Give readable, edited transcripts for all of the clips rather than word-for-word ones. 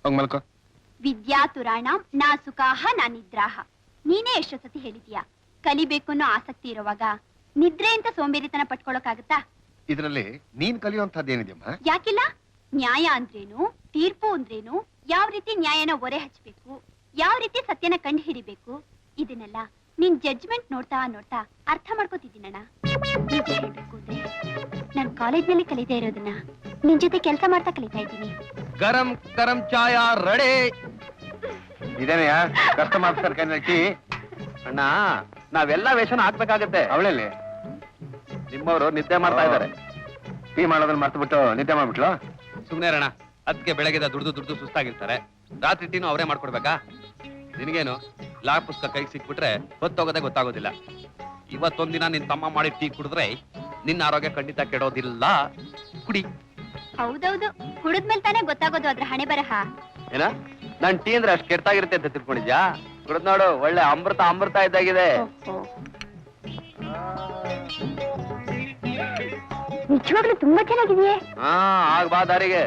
ಹೋಗ್ ಮಲ್ಕೋ. ವಿದ್ಯಾ ತುರಾಣ ನಾ ಸುಖಾಹ ನಾ ನಿದ್ರಾಹ. ನೀನೇ ಎಷ್ಟೋ ಸತಿ ಹೇಳಿದೀಯ, ಕಲಿಬೇಕು ಅನ್ನೋ ಆಸಕ್ತಿ ಇರುವಾಗ ನಿದ್ರೆ ಅಂತ ಸೋಂಬೇರಿತನ ಪಟ್ಕೊಳಕಾಗತ್ತಾ? ಇದ್ರಲ್ಲಿ ನೀನ್ ಕಲಿಯುವಂತದ್ದೇನಿದೆಯಮ್ಮ? ಯಾಕಿಲ್ಲ? ನ್ಯಾಯ ಅಂದ್ರೇನು, ತೀರ್ಪು ಅಂದ್ರೇನು, ಯಾವ ರೀತಿ ನ್ಯಾಯನ ಒರೆ ಹಚ್ಚಬೇಕು, ಯಾವ ರೀತಿ ಸತ್ಯನ ಕಂಡು ಹಿಡಿಬೇಕು, ಇದನ್ನೆಲ್ಲ ನಿನ್ ಜಡ್ಜ್ಮೆಂಟ್ ನೋಡ್ತಾ ನೋಡ್ತಾ ಅರ್ಥ ಮಾಡ್ಕೋತಿದ್ದೀನಣ್ಣ. ನಿಜ ಹೇಳ್ಬೇಕು ಅಂದ್ರೆ ನಾನ್ ಕಾಲೇಜ್ನಲ್ಲಿ ಕಲಿತಾ ಇರೋದನ್ನ ನಿನ್ ಜೊತೆ ಕೆಲಸ ಮಾಡ್ತಾ ಕಲಿತಾ ಇದ್ದೀನಿ. ಗರಂ ಗರಂ ಚಾಯ ರೆಡಿ. ಇದೇನೆಯ ಕಸ್ಟಮರ್ ಕೈ ಟೀ? ಅಣ್ಣ, ನಾವೆಲ್ಲಾ ವೇಷನ ಹಾಕ್ಬೇಕಾಗತ್ತೆ. ಅವಳಲ್ಲಿ ನಿಮ್ಮವರು ನಿದ್ದೆ ಮಾಡ್ತಾ ಇದ್ದಾರೆ. ಟೀ ಮಾಡೋದನ್ನ ಮರ್ತು ಬಿಟ್ಟು ನಿದ್ದೆ ಮಾಡ್ಬಿಟ್ಲು. ಸುಮ್ನೆ ಅಣ್ಣ, ಅದಕ್ಕೆ ಬೆಳಗ್ಗೆ ದುಡ್ದು ಸುಸ್ತಾಗಿರ್ತಾರೆ. ರಾತ್ರಿ ಟೀನು ಅವರೇ ಮಾಡ್ಕೊಡ್ಬೇಕಾ? ನಿನಗೇನು ಲಾ ಪುಸ್ತಕ ಕೈಗೆ ಸಿಕ್ಬಿಟ್ರೆ ಹೊತ್ತೋಗೋದೇ ಗೊತ್ತಾಗೋದಿಲ್ಲ. ಇವತ್ತೊಂದಿನ ನಿನ್ ತಮ್ಮ ಮಾಡಿ ಟೀ ಕುಡಿದ್ರೆ ನಿನ್ನ ಆರೋಗ್ಯ ಖಂಡಿತ ಕೆಡೋದಿಲ್ಲ. ಕುಡಿ. ಹೌದೌದು, ಕುಡಿದ್ಮೇಲೆ ತಾನೇ ಗೊತ್ತಾಗೋದು ಅದ್ರ ಹಣೆ ಬರಹ. ಏನ ನನ್ ಟೀ ಅಂದ್ರೆ ಅಷ್ಟು ಕೆಟ್ಟಾಗಿರುತ್ತೆ ಅಂತ ತಿಳ್ಕೊಂಡಿದ್ಯಾ? ಕುಡಿದ್ ನೋಡು, ಒಳ್ಳೆ ಅಮೃತ ಇದ್ದಾಗಿದೆ. ನಿಜವಾಗ್ಲೂ ತುಂಬಾ ಚೆನ್ನಾಗಿದೆಯೇ? ಹಾ, ಆಗ ಬಾ ದಾರಿಗೆ.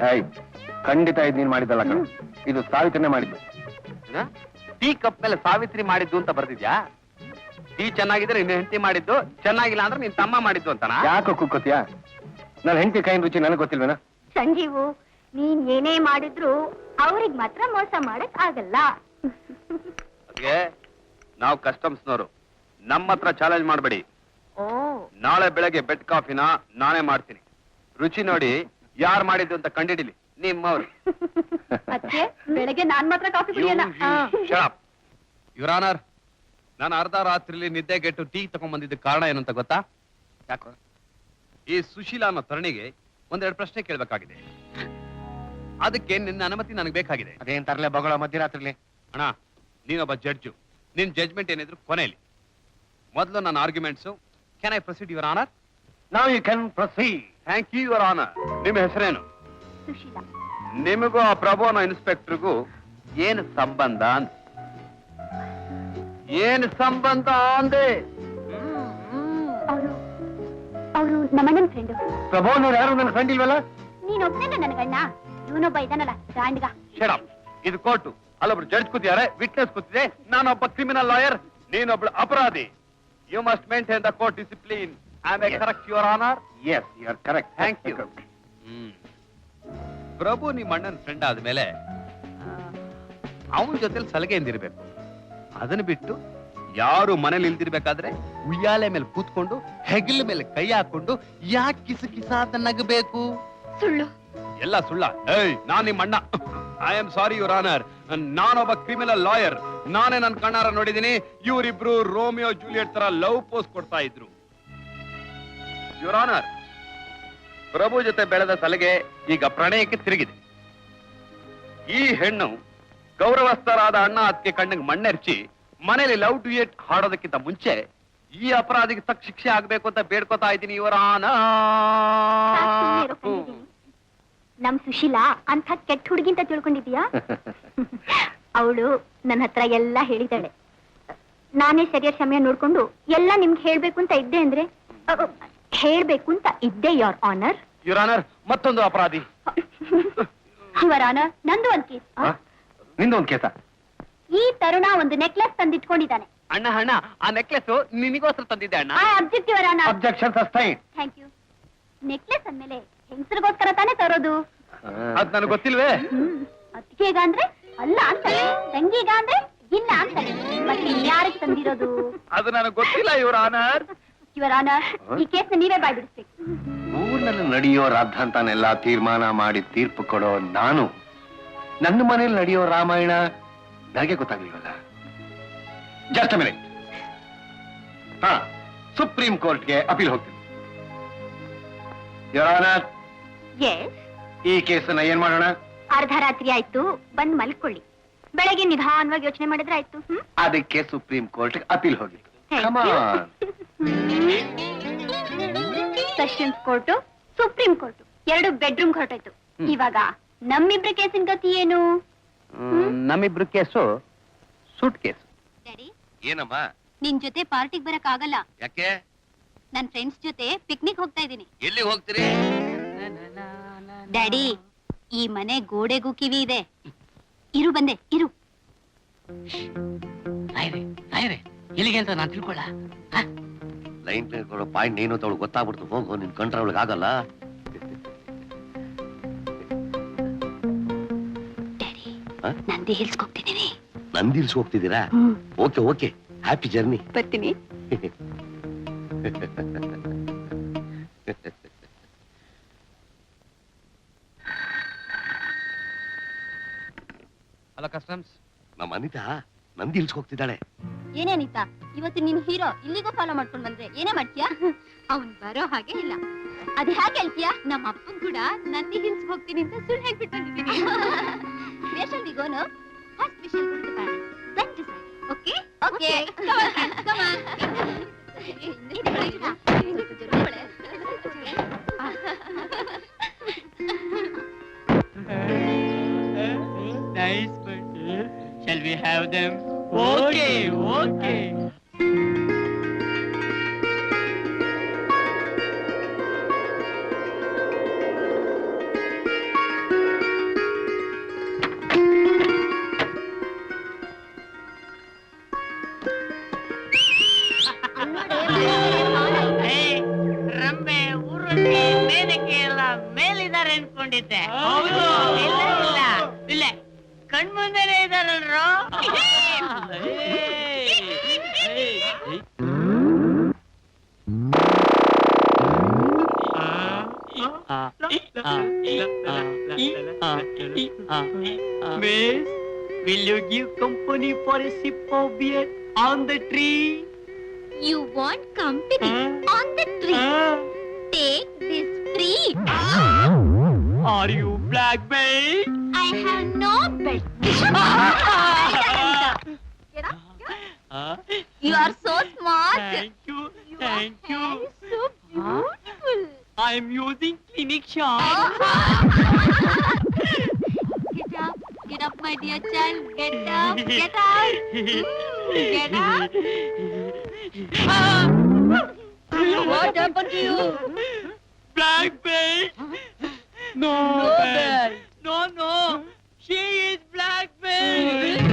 ಖಂಡಿತ ಇದು ನೀನ್ ಮಾಡಿದ್ದಲ್ಲ ಕಣೋ, ಇದು ಸಾವಿತ್ರನೇ ಮಾಡಿದ್ದು. ಟೀ ಕಪ್ ಮೇಲೆ ಸಾವಿತ್ರಿ ಮಾಡಿದ್ದು ಅಂತ ಬರ್ತಿದ್ಯಾ? ಟೀ ಚೆನ್ನಾಗಿದ್ರೆ ನಿನ್ನ ಹೆಂಡತಿ ಮಾಡಿದ್ದು, ಚೆನ್ನಾಗಿಲ್ಲ ಅಂದ್ರೆ ನಿನ್ ತಮ್ಮ ಮಾಡಿದ್ದು ಅಂತನಾ? ಯಾಕೋ ಕುಕ್ಕೋತಿಯಾ? ನನ್ನ ಹೆಂಡತಿ ಕೈನ ರುಚಿ ನನಗೆ ಗೊತ್ತಿಲ್ವೇನಾ? ಸಂಜೀವು, ನೀನ್ ಏನೇ ಮಾಡಿದ್ರು ಅವ್ರಿಗೆ ಮಾತ್ರ ಮೋಸ ಮಾಡಕ್ ಆಗಲ್ಲ. ಅದ್ಕೆ ನಾವು ಕಸ್ಟಮ್ಸ್ನವರು, ನಮ್ಮ ಹತ್ರ ಚಾಲೆಂಜ್ ಮಾಡ್ಬೇಡಿ. ಓ, ನಾಳೆ ಬೆಳಗ್ಗೆ ಬೆಡ್ ಕಾಫಿನ ನಾನೇ ಮಾಡ್ತೀನಿ. ರುಚಿ ನೋಡಿ ಯಾರು ಮಾಡಿದ್ದು ಅಂತ ಕಂಡಿಡಿಲಿ ನಿಮ್ಮವ್ರು. ಅದಕ್ಕೆ ಬೆಳಗ್ಗೆ ನಾನ್ ಮಾತ್ರ ಕಾಫಿ ಕುಡಿಯಲ್ಲ. ಯುವರ್ ಆನರ್, ನಾನು ಅರ್ಧ ರಾತ್ರಿಲಿ ನಿದ್ದೆಗೆಟ್ಟು ಟೀ ತಗೊಂಡ್ ಬಂದಿದ್ದ ಕಾರಣ ಏನಂತ ಗೊತ್ತಾ? ಯಾಕೋ? ಈ ಸುಶೀಲಾ ಅನ್ನೋ ತರಣಿಗೆ ಒಂದೆರಡು ಪ್ರಶ್ನೆ ಕೇಳಬೇಕಾಗಿದೆ. ಅದಕ್ಕೆ ನಿನ್ನ ಅನುಮತಿ ನನಗೆ ಬೇಕಾಗಿದೆ. ಅದೇನ್ ತರಲೆ ಬಗಳ ಮಧ್ಯರಾತ್ರಿಲಿ? ಅಣ್ಣ, ನೀನೊಬ್ಬ ಜಡ್ಜು, ನಿನ್ ಜಡ್ಜ್ಮೆಂಟ್ ಏನಿದ್ರು ಕೊನೆಯಲ್ಲಿ. ಮೊದಲು ನನ್ನ arguments. Can I proceed your honour? Now you can proceed. Thank you your honour. ನಿಮ್ಮ ಹೆಸರೇನು? ಸುಶೀಲಾ. ನಿಮಗೂ ಆ ಪ್ರಭು ಅನ್ನೋ ಇನ್ಸ್ಪೆಕ್ಟರ್ಗೂ ಏನು ಸಂಬಂಧ? ಏನು ಸಂಬಂಧ ಅಂದೆ? ಅವರು ನಮ್ಮಣ್ಣನ ಫ್ರೆಂಡು. ಪ್ರಭೋನವ್ರು ಯಾರು ನನ್ನ ಕಂಡಿಲ್ವಲ್ಲ? ನೀನ್ ಒಬ್ಬನೇ ನನಗಣ್ಣ, ಇವನೊಬ್ಬ ಇದಾನಲ್ಲ ಗಾಂಡ್ಗ. Shut up. ಇದು ಕೋರ್ಟು, ಅಲ್ಲೊಬ್ರು ಜಡ್ಜ್ ಕೂತಿದ್ದಾರೆ, ವಿಟ್ನೆಸ್ ಕೂತಿದೆ. ನಾನೊಬ್ಬ ಕ್ರಿಮಿನಲ್ ಲಾಯರ್, ನೀನೊಬ್ಳು ಅಪರಾಧಿ. You must maintain the court discipline. I am correct your honour? Yes, you are correct. Thank you. Prabhu ನಿಮ್ಮ ಅಣ್ಣನ ಫ್ರೆಂಡ್ ಆದ್ಮೇಲೆ ಅವನ ಜೊತೆಲಿ ಸಲಹೆಯಿಂದಿರ್ಬೇಕು. ಅದನ್ನ ಬಿಟ್ಟು ಯಾರು ಮನೇಲಿ ಇಲ್ದಿರ್ಬೇಕಾದ್ರೆ ಉಯ್ಯಾಲೆ ಮೇಲೆ ಕೂತ್ಕೊಂಡು ಹೆಗಲ ಮೇಲೆ ಕೈ ಹಾಕೊಂಡು ಯಾಕೆ ಕಿಸ ಅಂತ ನಗಬೇಕು? ಸುಳ್ಳು. ಎಲ್ಲ ಸುಳ್ಳ? ಏಯ್, ನಾನ್ ನಿಮ್ಮ ಅಣ್ಣ. I am sorry your honour, ನಾನೊಬ್ಬ ಕ್ರಿಮಿನಲ್ ಲಾಯರ್. ನಾನೇ ನನ್ನ ಕಣ್ಣಾರ ನೋಡಿದೀನಿ. ಇವರಿಬ್ರು ರೋಮಿಯೋ ಜೂಲಿಯಟ್ ತರ ಲವ್ ಪೋಸ್ ಕೊಡ್ತಾ ಇದ್ರು. ಯುವರ್ ಆನರ್, ಪ್ರಭು ಜೊತೆ ಬೆಳೆದ ಸಲಹೆ ಈಗ ಪ್ರಣಯಕ್ಕೆ ತಿರುಗಿದೆ. ಈ ಹೆಣ್ಣು ಗೌರವಸ್ಥರಾದ ಅಣ್ಣ ಅದಕ್ಕೆ ಕಣ್ಣಿಗೆ ಮಣ್ಣೆರ್ಚಿ ಮನೇಲಿ ಲವ್ ಡ್ಯೂಯೆಟ್ ಹಾಡೋದಕ್ಕಿಂತ ಮುಂಚೆ ಈ ಅಪರಾಧಿಗೆ ತಕ್ಕ ಶಿಕ್ಷೆ ಆಗ್ಬೇಕು ಅಂತ ಬೇಡ್ಕೋತಾ ಇದ್ದೀನಿ ಯುವರ್ ಆನರ್. ನಮ್ ಸುಶೀಲಾ ಅಂತ ಕೆಟ್ಟ ಹುಡುಗಿ ಅಂತ ತಿಳ್ಕೊಂಡಿದೀಯಾ? ಅವಳು ನನ್ನ ಹತ್ರ ಎಲ್ಲ ಹೇಳಿದಾಳೆ. ನಾನೇ ಸರಿಯಾದ ಸಮಯ ನೋಡ್ಕೊಂಡು ಎಲ್ಲ ನಿಮ್ಗೆ ಹೇಳ್ಬೇಕು ಅಂತ ಇದ್ದೆ ಅಂದ್ರೆ ಹೇಳ್ಬೇಕು ಅಂತ ಇದ್ದೆ ಯೋರ್ ಆನರ್. ಯುವರ್ ಆನರ್, ಮತ್ತೊಂದು ಅಪರಾಧಿ. ಯುವರ್ ಆನರ್, ನಂದು ಒಂದ್ ಕೇಸ್. ನಿಂದು ಒಂದ್ ಕೇಸ? ಈ ತರುಣ ಒಂದು ನೆಕ್ಲೆಸ್ ತಂದಿಟ್ಕೊಂಡಿದ್ದಾನೆ. ಅಣ್ಣ ಅಣ್ಣ, ಆ ನೆಕ್ಲೆಸ್ ನಿನಗೋಸ್ಕರ ತಂದಿದ್ದೆ ಅಣ್ಣ. Object your honour. Objection sustain. Thank you. Necklace ಅಂದ್ಮೇಲೆ ಹೆಂಗಸರಿಗೋಸ್ಕರ ತಾನೇ ತರೋದು. ಅದ್ ನನಗೆ ಗೊತ್ತಿಲ್ವೇ? ಅತ್ತಿಗೆಗ ಅಂದ್ರೆ ಅಲ್ಲ ಅಂತಾನೆ, ತಂಗಿಗ ಅಂದ್ರೆ ಇಲ್ಲ ಅಂತಾನೆ, ಮತ್ತೆ ಯಾರಿಗೆ ತಂದಿರೋದು? ಅದು ನನಗೆ ಗೊತ್ತಿಲ್ಲ ಯುವರ್ ಆನರ್. ಯುವರ್ ಆನರ್, ಈ ಕೇಸ್ನ ನೀವೇ ಬಾಯ್ ಬಿಡಿಸ್ಬೇಕು. ಊರಿನಲ್ಲಿ ನಡೆಯೋ ರಾದ್ಧಾಂತನೆಲ್ಲ ತೀರ್ಮಾನ ಮಾಡಿ ತೀರ್ಪು ಕೊಡೋ ನಾನು, ನನ್ನ ಮನೇಲಿ ನಡೆಯೋ ರಾಮಾಯಣ ನನಗೆ ಗೊತ್ತಾಗ್ಲಿಲ್ವಲ್ಲ? Just minute. ಹಾ, ಸುಪ್ರೀಂ ಕೋರ್ಟ್ಗೆ ಅಪೀಲ್ ಹೋಗ್ತೀನಿ. ಯುವರ್ ಆನರ್, ಈ ಕೇಸನ್ನ ಏನ್ ಮಾಡೋಣ? ಅರ್ಧ ರಾತ್ರಿ ಆಯ್ತು, ಬಂದ್ ಮಲ್ಕೊಳ್ಳಿ. ಬೆಳಗ್ಗೆ ನಿಧಾನವಾಗಿ ಯೋಚನೆ ಮಾಡಿದ್ರೆ ಆಯ್ತು. ಅದಕ್ಕೆ ಸುಪ್ರೀಂ ಕೋರ್ಟ್ ಅಪೀಲ್ ಹೋಗಿ. ಸೆಷನ್ಸ್ ಕೋರ್ಟು, ಸುಪ್ರೀಂ ಕೋರ್ಟು ಎರಡು ಬೆಡ್ರೂಮ್ ಹೊರಟಾಯ್ತು. ಇವಾಗ ನಮ್ಮಿಬ್ರ ಕೇಸಿನ ಗತಿ ಏನು? ನಮ್ಮಿಬ್ರು ಕೇಸು ಸೂಟ್ ಕೇಸ್. ಡ್ಯಾಡಿ, ಏನಮ್ಮ? ನಿನ್ ಜೊತೆ ಪಾರ್ಟಿಗೆ ಬರಕ್ ಆಗಲ್ಲ. ಯಾಕೆ? ನನ್ ಫ್ರೆಂಡ್ಸ್ ಜೊತೆ ಪಿಕ್ನಿಕ್ ಹೋಗ್ತಾ ಇದೀನಿ. ಎಲ್ಲಿ ಹೋಗ್ತೀರಿ? ಡ್ಯಾಡಿ, ಈ ಮನೆ ಗೋಡೆಗೂ ಕಿವಿ ಇದೆ. ಇರು ಬಂದೆ ಇರು. ಎಲ್ಲಿಗೆ ಅಂತ ನಾನು ತಿಳ್ಕೊಳ್ಳ. ಲೈನ್ ಕೊಡೋ ಪಾಯಿಂಟ್ ನೀನು ತವಳು ಗೊತ್ತಾಗ್ಬಿಡ್ತು. ಹೋಗು, ನಿನ್ ಕಂಡ್ರೆ ಅವಳಿಗೆ ಆಗಲ್ಲ. ನಂದಿ ಹಿಲ್ಸ್ ಹೋಗ್ತಿದ್ದೀನಿ. ನಂದಿ ಹಿಲ್ಸ್ ಹೋಗ್ತಿದ್ದೀರಾ? Okay okay, happy journey. ಬರ್ತೀನಿ. Hello customs. ನಮ್ಮ ಅನಿತಾ ನಂದಿ ಹಿಲ್ಸ್ ಹೋಗ್ತಿದ್ದಾಳೆ. ಏನೇ ಅನಿತಾ, ಇವತ್ತು ನಿನ್ ಹೀರೋ ಇಲ್ಲಿಗೂ ಫಾಲೋ ಮಾಡ್ಕೊಂಡ್ ಬಂದ್ರೆ ಏನೇ ಮಾಡ್ತೀಯಾ? ಅವ್ನ್ ಬರೋ ಹಾಗೆ ಇಲ್ಲ. ಅದ್ ಹೇಗೆ ಹೇಳ್ತೀಯಾ? ನಮ್ಮ ಅಪ್ಪನ್ ಕೂಡ ನಂದಿ ಹಿಲ್ಸ್ ಹೋಗ್ತೀನಿ ಅಂತ ಸುಳ್ಳು ಹೇಳ್ಬಿಟ್ಟು ಬಂದಿದ್ದೀನಿ. Where shall we go no? First we shall go to Paris, then decide. Okay okay, come on. Nice, but shall we have them? Okay, okay. Rambhe ಊರಲ್ಲಿ ಮೇನಕ್ಕೆ ಎಲ್ಲ ಮೇಲಿದ್ದಾರೆ ಅನ್ಕೊಂಡಿದ್ದೆ. ಇಲ್ಲ ಇಲ್ಲ ಇಲ್ಲ, ಕಣ್ಮುಂದೆನೆ ಇದಾರಲ್ರೋ. Miss, will you give company for a sip of beer on the tree? You want company on the tree? Take this free. Are you black belt? I have no belt. Get up. You are so smart. Thank you, Your thank you. hair is so beautiful. I am using clinic shot. Get up, my dear child. Get up, get up. Get up. What happened to you? Black belt. No belt. No, no. She is black belt.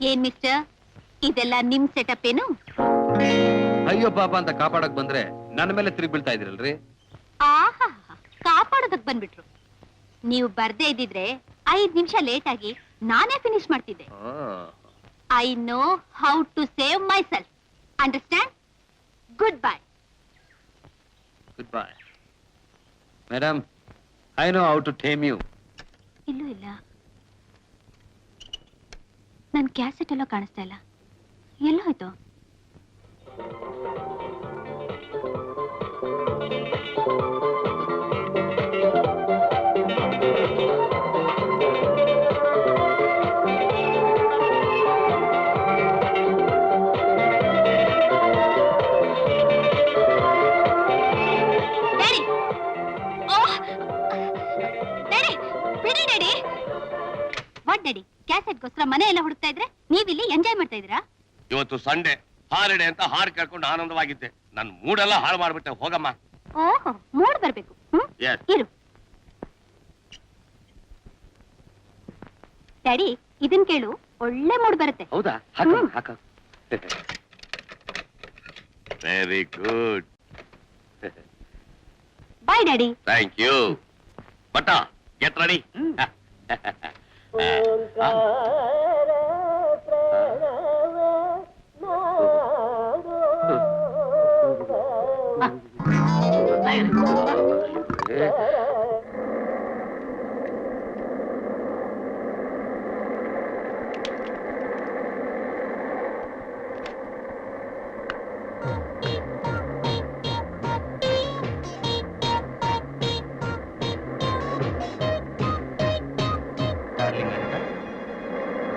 ಏನ್ mister, ಇದೆಲ್ಲ ನಿಮ್ setup ಏನು? ಅಯ್ಯೋ ಪಾಪ ಅಂತ ಕಾಪಾಡಕ್ ಬಂದ್ರೆ ನನ್ನ ಮೇಲೆ ತಿರುಗಿ ಬೀಳ್ತಾ ಇದ್ರಲ್ರಿ. ಆಹಾ, ಕಾಪಾಡೋದಕ್ ಬಂದ್ಬಿಟ್ರು. ನೀವು ಬರ್ದೇ ಇದ್ದಿದ್ರೆ 5 ನಿಮಿಷ ಲೇಟ್ ಆಗಿ ನಾನೇ ಫಿನಿಶ್ ಮಾಡ್ತಿದ್ದೆ. I know how to save myself. Understand? Goodbye. Goodbye madam. I know how to tame you. ಇಲ್ಲೂ ಇಲ್ಲ. ನನ್ ಕ್ಯಾಸೆಟ್ ಎಲ್ಲ ಕಾಣಿಸ್ತಾ ಇಲ್ಲ. ಎಲ್ಲೋ ಹೋಯ್ತು? ಕ್ಯಾಸೆಟ್ಗೋಸ್ಕರ ಮನೆ ಎಲ್ಲ ಹುಡುಕ್ತಾ ಇದ್ರೆ ನೀವಿಲ್ಲಿ ಎಂಜಾಯ್ ಮಾಡ್ತಾ ಇದ್ದೀರಾ? ಇವತ್ತು ಸಂಡೇ ಹಾಲಿಡೇ ಅಂತ ಹಾಡು ಕೇಳ್ಕೊಂಡು ಆನಂದವಾಗಿದ್ದೆ. ನನ್ ಮೂಡೆಲ್ಲ ಹಾಳು ಮಾಡ್ಬಿಟ್ಟೆ. ಹೋಗಮ್ಮ. ಓಹೋ, ಮೂಡ್ ಬರ್ಬೇಕು. Yes. ಇರು ಡ್ಯಾಡಿ, ಇದನ್ ಕೇಳು, ಒಳ್ಳೆ ಮೂಡ್ ಬರುತ್ತೆ. ಹೌದಾ? ಹಾಕ. Very good. Bye daddy. Thank you. ಬಟ್ಟ ಗೆಟ್ ರೆಡಿ.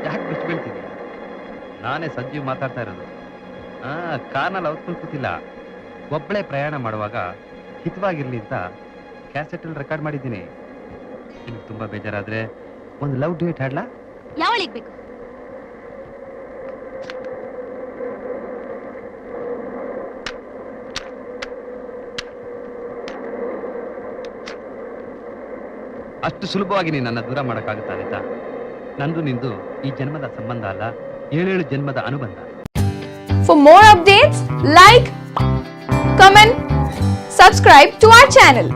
ಯಾಕೆ ಬಿಟ್ಟು ಬೀಳ್ತೀನಿ? ನಾನೇ ಸಂಜೀವ್ ಮಾತಾಡ್ತಾ ಇರೋದು. ಕಾರ್ನಲ್ಲಿ ಔತ್ಕೊಂಡು ಕೂತಿಲ್ಲ, ಒಬ್ಬಳೇ ಪ್ರಯಾಣ ಮಾಡುವಾಗ ಹಿತವಾಗಿರ್ಲಿ ಅಂತ ಕ್ಯಾಸೆಟ್ ಅಲ್ಲಿ ರೆಕಾರ್ಡ್ ಮಾಡಿದ್ದೀನಿ. ನಿಮ್ಗೆ ತುಂಬಾ ಬೇಜಾರಾದ್ರೆ ಒಂದು ಲವ್ ಡ್ಯೂಯೆಟ್ ಹಾಡ್ಲಾ? ಯಾವಳಿಗೆ ಬೇಕು? ಅಷ್ಟು ಸುಲಭವಾಗಿ ನೀನು ನನ್ನ ದೂರ ಮಾಡಕ್ಕಾಗುತ್ತಾ ಅನಿತಾ? ನಂದು ನಿಂದು ಈ ಜನ್ಮದ ಸಂಬಂಧ ಅಲ್ಲ, 7 ಜನ್ಮದ ಅನುಬಂಧ. For more updates, like, comment, subscribe to our channel.